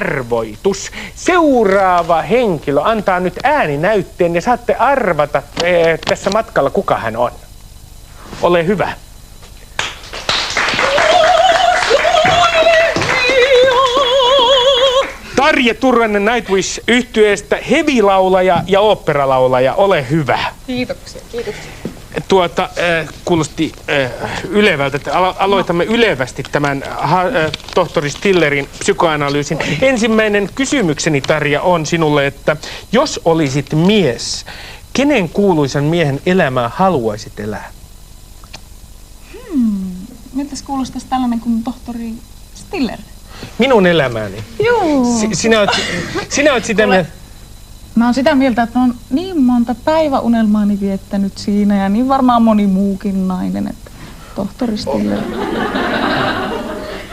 arvoitus. Seuraava henkilö antaa nyt ääninäytteen ja saatte arvata tässä matkalla, kuka hän on. Ole hyvä. Tarja Turunen Nightwish-yhtyeestä heavy-laulaja ja oopperalaulaja. Ole hyvä. Kiitoksia, kiitoksia. Kuulosti ylevältä, että aloitamme ylevästi tämän tohtori Stillerin psykoanalyysin. Ensimmäinen kysymykseni, Tarja, on sinulle, että jos olisit mies, kenen kuuluisan miehen elämää haluaisit elää? Miltäs kuulostaisi tällainen kuin tohtori Stiller? Minun elämääni? Joo. Sinä olet sitä mieltä? Mä oon sitä mieltä, että on niin monta päiväunelmaani viettänyt siinä ja niin varmaan moni muukin nainen, että tohtori Stiller.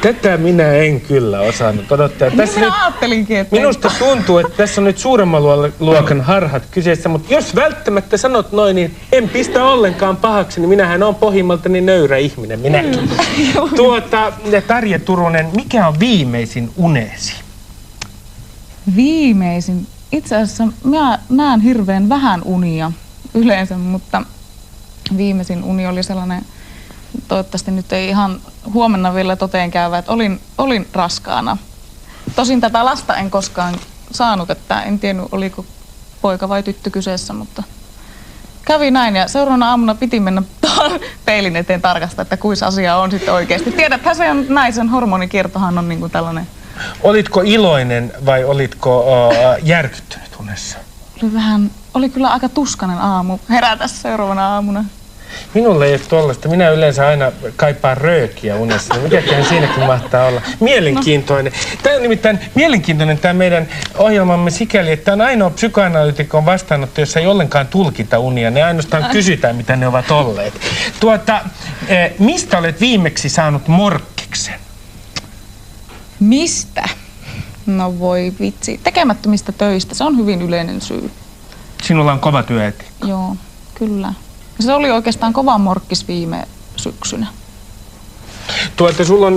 Tätä minä en kyllä osannut odottaa. Tässä minä ajattelinkin, että... Minusta tuntuu, että tässä on nyt suuremman luokan harhat kyseessä, mutta jos välttämättä sanot noin, niin en pistä ollenkaan pahaksi, niin minähän olen pohjimmaltani nöyrä ihminen, minäkin. Tarja Turunen, mikä on viimeisin unesi? Viimeisin? Itse asiassa mä näen hirveän vähän unia yleensä, mutta viimeisin uni oli sellainen, toivottavasti nyt ei ihan huomenna vielä toteen käyvä, että olin raskaana. Tosin tätä lasta en koskaan saanut, että en tiennyt oliko poika vai tyttö kyseessä, mutta kävi näin ja seuraavana aamuna piti mennä peilin eteen tarkastaa, että kuis asia on sitten oikeasti. Tiedäthän se on naisen hormonikiertohan on niinku tällainen. Olitko iloinen vai olitko järkyttynyt unessa? Oli kyllä aika tuskainen aamu herätä seuraavana aamuna. Minulle ei ole tollaista. Minä yleensä aina kaipaan röökiä unessa. Mikäköhän siinäkin mahtaa olla? Mielenkiintoinen. Tämä on nimittäin mielenkiintoinen tämä meidän ohjelmamme sikäli, että tämä on ainoa psykoanalyytikon vastaanotto, jossa ei ollenkaan tulkita unia. Ne ainoastaan kysytään, mitä ne ovat olleet. Mistä olet viimeksi saanut morkkiksen? Mistä? No voi vitsi. Tekemättömistä töistä. Se on hyvin yleinen syy. Sinulla on kova työetiikka. Joo, kyllä. Se oli oikeastaan kova morkkis viime syksynä. Sulla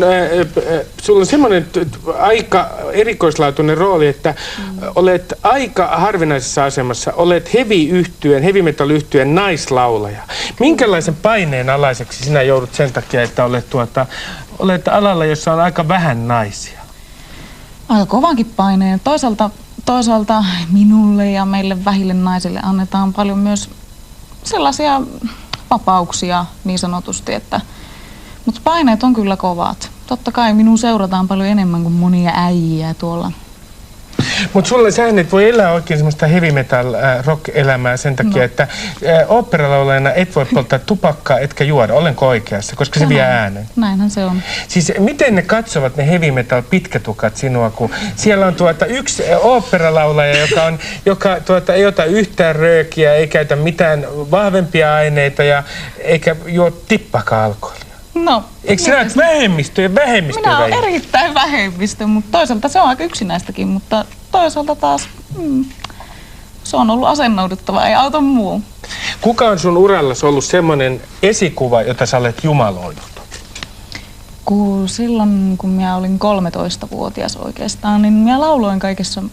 on semmoinen aika erikoislaatuinen rooli, että olet aika harvinaisessa asemassa. Olet heavy metal-yhtyeen naislaulaja. Minkälaisen paineen alaiseksi sinä joudut sen takia, että olet alalla, jossa on aika vähän naisia? Aika kovankin paineen. Toisaalta minulle ja meille vähille naisille annetaan paljon myös sellaisia vapauksia niin sanotusti, mutta paineet on kyllä kovat. Totta kai minun seurataan paljon enemmän kuin monia äijiä tuolla. Mutta sähän et voi elää oikein semmoista heavy metal rock-elämää sen takia, että oopperalaulajana et voi polttaa tupakkaa etkä juoda. Olenko oikeassa? Koska se vie äänen. Näinhän se on. Siis miten ne katsovat ne heavy metal pitkätukat sinua, kun siellä on yksi oopperalaulaja, joka ei ota yhtään röökiä, ei käytä mitään vahvempia aineita ja eikä juo tippaakaan alkoholia. No, eikö sinä olet vähemmistöjä? Minä olen erittäin vähemmistö, mutta toisaalta se on aika yksinäistäkin, mutta toisaalta taas se on ollut asennouduttava, ei auta muu. Kuka on sun urallasi ollut semmoinen esikuva, jota sä olet jumaloinut? Silloin, kun minä olin 13-vuotias oikeastaan, niin minä lauloin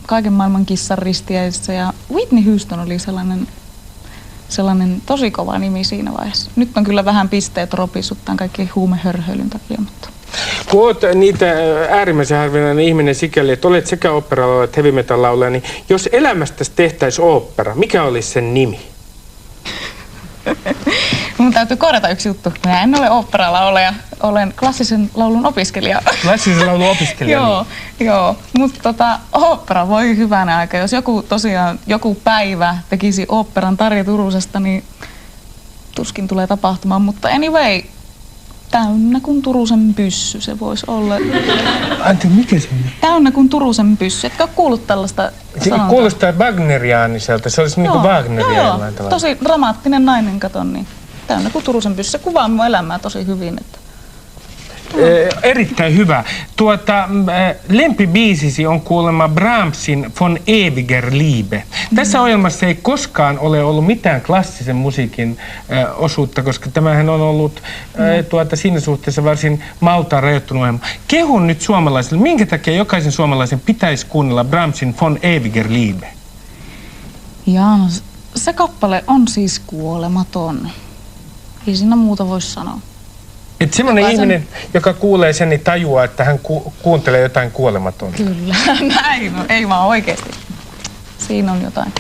kaiken maailman kissan ristiäisissä ja Whitney Houston oli sellainen tosi kova nimi siinä vaiheessa. Nyt on kyllä vähän pisteet ropissut tämän kaikkien huumehörhöilyn takia, mutta... Kun olet niitä äärimmäisen harvinainen ihminen sikäli, että olet sekä ooppera- että heavy metal laulaja, niin jos elämästäsi tehtäisiin ooppera, mikä olisi sen nimi? Mun täytyy korjata yksi juttu. Minä en ole oopperalaulaja, olen klassisen laulun opiskelija. Klassisen laulun opiskelija? Joo. Mutta ooppera voi hyvänä aika. Jos joku päivä tekisi oopperan Tarja Turusesta, niin tuskin tulee tapahtumaan. Mutta anyway, täynnä kuin Turusen pyssy se voisi olla. Antti, mikä se on? Täynnä kuin Turusen pyssy. Etkö ole kuullut tällaista sanontaa? Kuulostaa wagneriaaniselta. Se olisi niinku wagneriaanilainen. Joo. Tosi dramaattinen nainen, katon niin. Täynnä kuin Turusen pyssy. Se kuvaa mun elämää tosi hyvin. Että... Erittäin hyvä. Lempibiisisi on kuulemma Brahmsin Von ewiger Liebe. Tässä ohjelmassa ei koskaan ole ollut mitään klassisen musiikin osuutta, koska tämähän on ollut siinä suhteessa varsin maltaan rajoittunut ohjelma. Kehun nyt suomalaisille, minkä takia jokaisen suomalaisen pitäisi kuunnella Brahmsin Von ewiger Liebe? Jaa, no, se kappale on siis kuolematon. Ei siinä muuta voi sanoa. Että semmoinen ihminen, joka kuulee sen, niin tajuaa, että hän kuuntelee jotain kuolematonta. Kyllä, näin on. Ei vaan oikeasti. Siinä on jotain.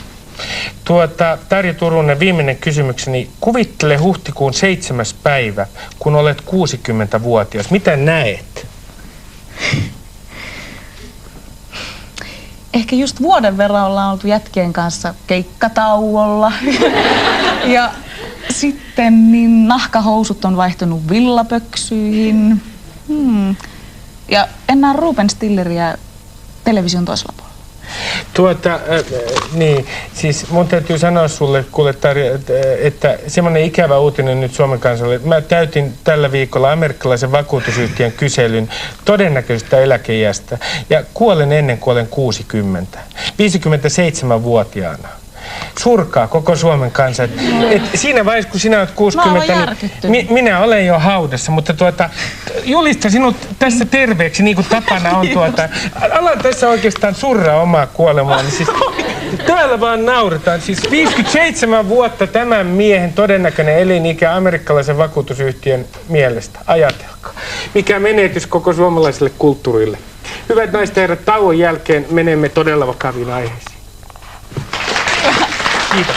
Tarja Turunen, viimeinen kysymykseni. Kuvittele huhtikuun 7. päivä, kun olet 60-vuotias. Mitä näet? Ehkä just vuoden verran ollaan oltu jätkien kanssa keikkatauolla. Ja sitten niin nahkahousut on vaihtunut villapöksyihin. Ja en näe Ruben Stilleriä television toisella puolella. Niin, siis mun täytyy sanoa sulle, kuule Tarja, että semmoinen ikävä uutinen nyt Suomen kansalle. Mä täytin tällä viikolla amerikkalaisen vakuutusyhtiön kyselyn todennäköisestä eläkeiästä ja kuolen ennen kuin olen 60, 57-vuotiaana. Surkaa koko Suomen kansa. Et siinä vaiheessa, kun sinä olet 60, niin minä olen jo haudassa, mutta julista sinut tässä terveeksi, niin kuin tapana on alan tässä oikeastaan surraa omaa kuolemaa. Niin siis, täällä vaan nauretaan. Siis 57 vuotta tämän miehen todennäköinen elinikä amerikkalaisen vakuutusyhtiön mielestä. Ajatelkaa. Mikä menetys koko suomalaiselle kulttuurille. Hyvät naiset ja herrat, tauon jälkeen menemme todella vakaviin aiheisiin. Kiitos.